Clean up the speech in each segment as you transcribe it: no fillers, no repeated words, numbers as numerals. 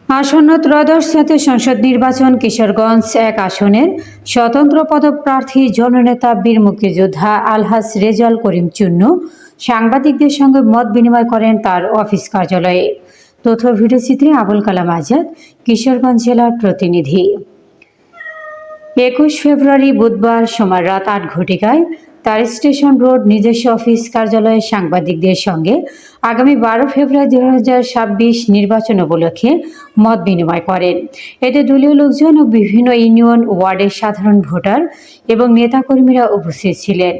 আসন্ন ত্রয়োদশ জাতীয় সংসদ নির্বাচন কিশোরগঞ্জ ১ আসনের স্বতন্ত্র পদপ্রার্থী জননেতা বীর মুক্তিযোদ্ধা আলহাজ রেজাউল করিম চুন্নু সাংবাদিকদের সঙ্গে মত বিনিময় করেন তার অফিস কার্যালয়ে। তথ্য ভিডিওচিত্রে আবুল কালাম আজাদ, কিশোরগঞ্জ জেলার প্রতিনিধি। ২১ ফেব্রুয়ারি বুধবার সময় রাত ৮ ঘটিকায় তার স্টেশন রোড নিজস্ব অফিস কার্যালয়ে সাংবাদিকদের সঙ্গে আগামী ১২ ফেব্রুয়ারি ২০২৬ নির্বাচন উপলক্ষে মত বিনিময় করেন। এতে দলীয় লোকজন ও বিভিন্ন ইউনিয়ন ওয়ার্ডের সাধারণ ভোটার এবং নেতাকর্মীরা উপস্থিত ছিলেন।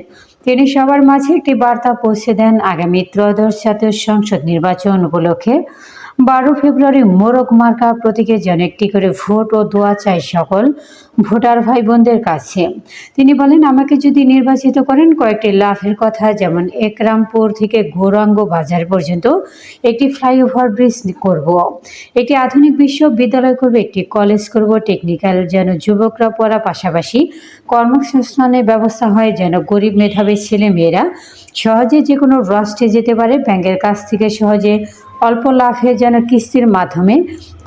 তিনি সবার মাঝে একটি বার্তা পৌঁছে দেন। আগামী ত্রয়োদশ জাতীয় সংসদ নির্বাচন উপলক্ষে ১২ ফেব্রুয়ারি মোরগ মার্কা প্রতীকে যেন একটি করে ভোট ও দোয়া চাই সকল ভোটার ভাই বোনদের কাছে। তিনি বলেন, আমাকে যদি নির্বাচিত করেন কয়েকটি লাভের কথা, যেমন একরামপুর থেকে গৌরাঙ্গ বাজার পর্যন্ত একটি ফ্লাইওভার ব্রিজ করব, একটি আধুনিক বিশ্ববিদ্যালয় করব, একটি কলেজ করব, টেকনিক্যাল যেন যুবকরা পড়া পাশাপাশি কর্মসংস্থানের ব্যবস্থা হয়, যেন গরিব মেধাবী ছেলে মেয়েরা সহজে যে কোনো রাষ্ট্রে যেতে পারে, ব্যাংকের কাছ থেকে সহজে অল্প লাভে যেন কিস্তির মাধ্যমে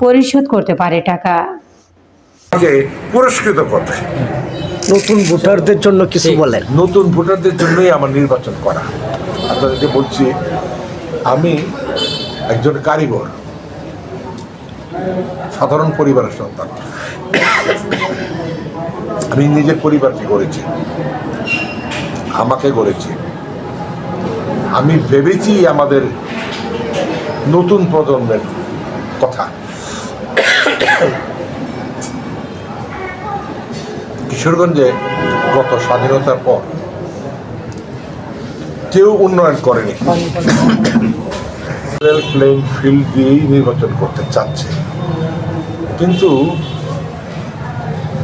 পরিশোধ করতে পারে টাকা। পুরস্কৃত করবে। নতুন ভোটারদের জন্য কিছু বলেন। নতুন ভোটারদের জন্যই আমার নির্বাচন করা। আপনাদেরকে বলছি, আমি একজন কারিগর, সাধারণ পরিবারের সন্তান। আমি নিজের পরিবারকে গড়েছি, আমাকে গড়েছি। আমি ভেবেছি আমাদের নতুন প্রজন্মের কথা। কিশোরগঞ্জে গত স্বাধীনতার পর কেউ উন্নয়ন করেনি। প্লেইং ফিল্ড দিয়েই নির্বাচন করতে চাচ্ছে, কিন্তু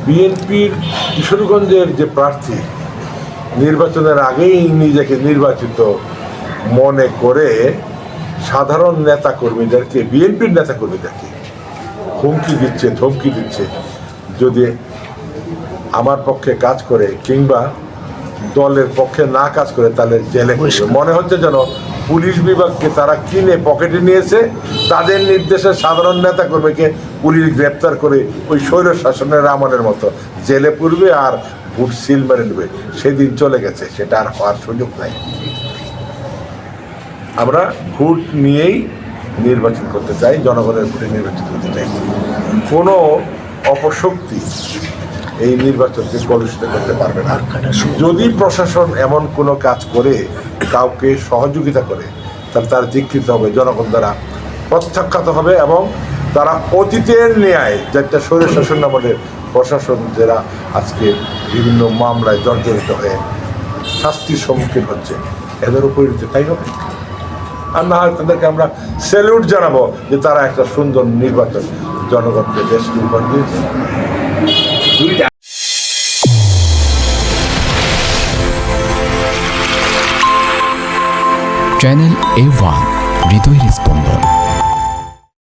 বিএনপির কিশোরগঞ্জের যে প্রার্থী নির্বাচনের আগেই নিজেকে নির্বাচিত মনে করে সাধারণ নেতা কর্মীদেরকে, বিএনপির নেতা কর্মীদেরকে হুমকি দিচ্ছে, ধমকি দিচ্ছে, যদি আমার পক্ষে কাজ করে কিংবা দলের পক্ষে না কাজ করে তাহলে জেলে করবে। মনে হচ্ছে যেন পুলিশ বিভাগকে তারা কিনে পকেটে নিয়েছে, তাদের নির্দেশে সাধারণ নেতা কর্মীকে পুলিশ গ্রেপ্তার করে ওই স্বৈর শাসনের আমলের মতো জেলে পুরবে আর ভোট সিল মেরে নেবে। সেদিন চলে গেছে, সেটা আর হওয়ার সুযোগ নাই। আমরা ভোট নিয়েই নির্বাচন করতে চাই, জনগণের ভোটে নির্বাচন করতে চাই। কোনো অপশক্তি এই নির্বাচনকে কলুষিত করতে পারবে না। যদি প্রশাসন এমন কোনো কাজ করে, কাউকে সহযোগিতা করে, তাহলে তার ধিক্কৃত হবে, জনগণ দ্বারা প্রত্যাখ্যাত হবে এবং তারা অতীতের ন্যায়, যেটা স্বৈর শাসন আমলের প্রশাসন যারা আজকে বিভিন্ন মামলায় জর্জরিত হয়ে শাস্তির সম্মুখীন হচ্ছে, এদের উপরিতে তাই হবে। আর না হয় তাদেরকে আমরা স্যালুট জানাবো যে তারা একটা সুন্দর নির্বাচন জনগণকে দেশ নির্বাচন দিয়েছে। চ্যানেল A1 হৃদয়ের স্পন্দন।